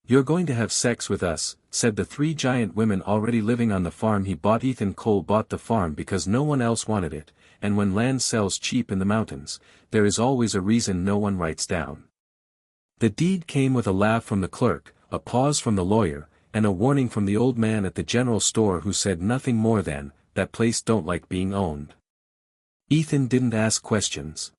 "You're going to have sex with us," said the three giant women already living on the farm he bought. Ethan Cole bought the farm because no one else wanted it, and when land sells cheap in the mountains, there is always a reason no one writes down. The deed came with a laugh from the clerk, a pause from the lawyer, and a warning from the old man at the general store who said nothing more than, "That place don't like being owned." Ethan didn't ask questions.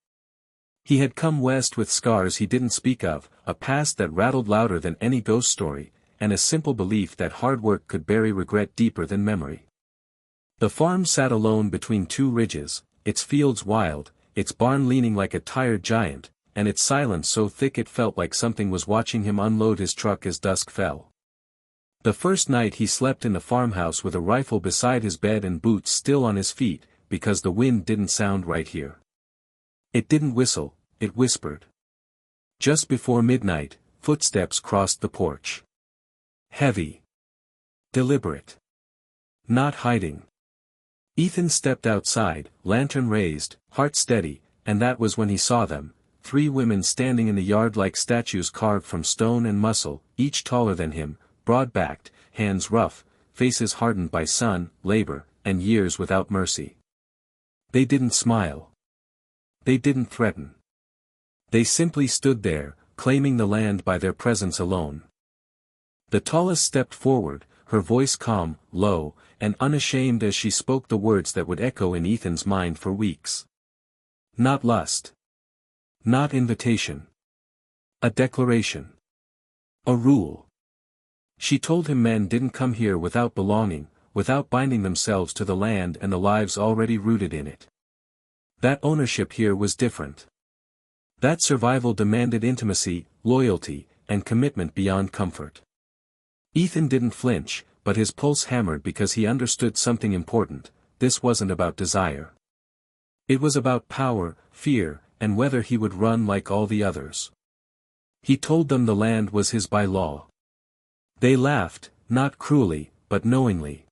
He had come west with scars he didn't speak of, a past that rattled louder than any ghost story, and a simple belief that hard work could bury regret deeper than memory. The farm sat alone between two ridges, its fields wild, its barn leaning like a tired giant, and its silence so thick it felt like something was watching him unload his truck as dusk fell. The first night he slept in the farmhouse with a rifle beside his bed and boots still on his feet, because the wind didn't sound right here. It didn't whistle, it whispered. Just before midnight, footsteps crossed the porch. Heavy. Deliberate. Not hiding. Ethan stepped outside, lantern raised, heart steady, and that was when he saw them, three women standing in the yard like statues carved from stone and muscle, each taller than him, broad-backed, hands rough, faces hardened by sun, labor, and years without mercy. They didn't smile. They didn't threaten. They simply stood there, claiming the land by their presence alone. The tallest stepped forward, her voice calm, low, and unashamed as she spoke the words that would echo in Ethan's mind for weeks. Not lust. Not invitation. A declaration. A rule. She told him men didn't come here without belonging, without binding themselves to the land and the lives already rooted in it. That ownership here was different. That survival demanded intimacy, loyalty, and commitment beyond comfort. Ethan didn't flinch, but his pulse hammered because he understood something important. This wasn't about desire. It was about power, fear, and whether he would run like all the others. He told them the land was his by law. They laughed, not cruelly, but knowingly.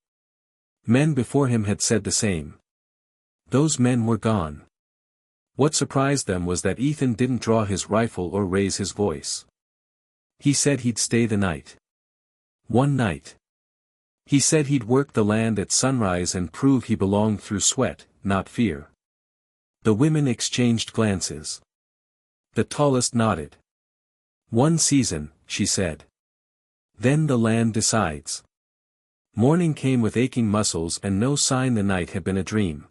Men before him had said the same. Those men were gone. What surprised them was that Ethan didn't draw his rifle or raise his voice. He said he'd stay the night. One night. He said he'd work the land at sunrise and prove he belonged through sweat, not fear. The women exchanged glances. The tallest nodded. "One season," she said. "Then the land decides." Morning came with aching muscles and no sign the night had been a dream.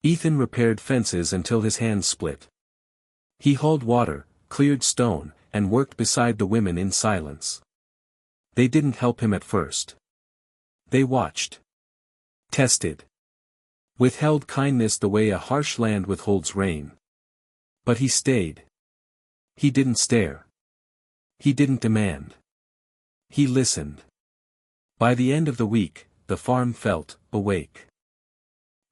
Ethan repaired fences until his hands split. He hauled water, cleared stone, and worked beside the women in silence. They didn't help him at first. They watched. Tested. Withheld kindness the way a harsh land withholds rain. But he stayed. He didn't stare. He didn't demand. He listened. By the end of the week, the farm felt awake.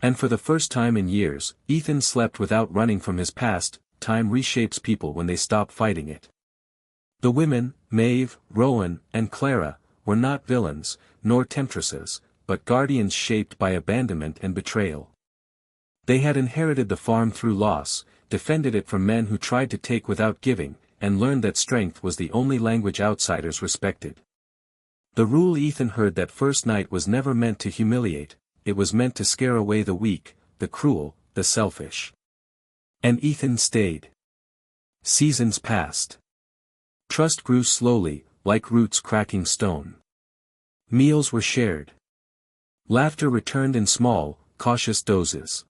And for the first time in years, Ethan slept without running from his past. Time reshapes people when they stop fighting it. The women, Maeve, Rowan, and Clara, were not villains, nor temptresses, but guardians shaped by abandonment and betrayal. They had inherited the farm through loss, defended it from men who tried to take without giving, and learned that strength was the only language outsiders respected. The rule Ethan heard that first night was never meant to humiliate, it was meant to scare away the weak, the cruel, the selfish. And Ethan stayed. Seasons passed. Trust grew slowly, like roots cracking stone. Meals were shared. Laughter returned in small, cautious doses.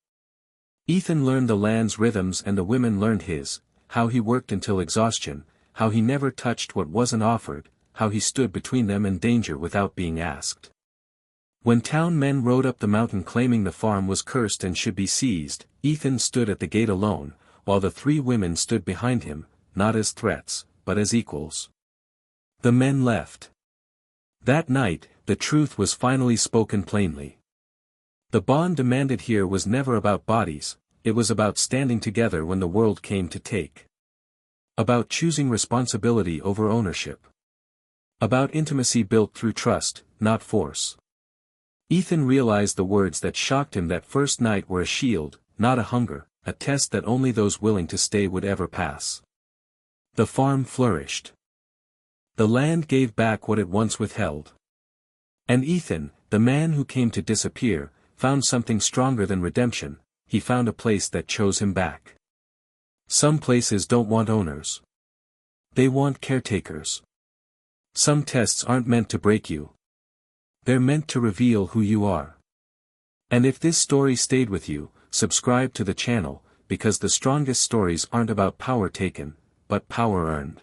Ethan learned the land's rhythms and the women learned his, how he worked until exhaustion, how he never touched what wasn't offered, how he stood between them and danger without being asked. When town men rode up the mountain claiming the farm was cursed and should be seized, Ethan stood at the gate alone, while the three women stood behind him, not as threats, but as equals. The men left. That night, the truth was finally spoken plainly. The bond demanded here was never about bodies, it was about standing together when the world came to take. About choosing responsibility over ownership. About intimacy built through trust, not force. Ethan realized the words that shocked him that first night were a shield, not a hunger, a test that only those willing to stay would ever pass. The farm flourished. The land gave back what it once withheld. And Ethan, the man who came to disappear, found something stronger than redemption. He found a place that chose him back. Some places don't want owners. They want caretakers. Some tests aren't meant to break you. They're meant to reveal who you are. And if this story stayed with you, subscribe to the channel, because the strongest stories aren't about power taken, but power earned.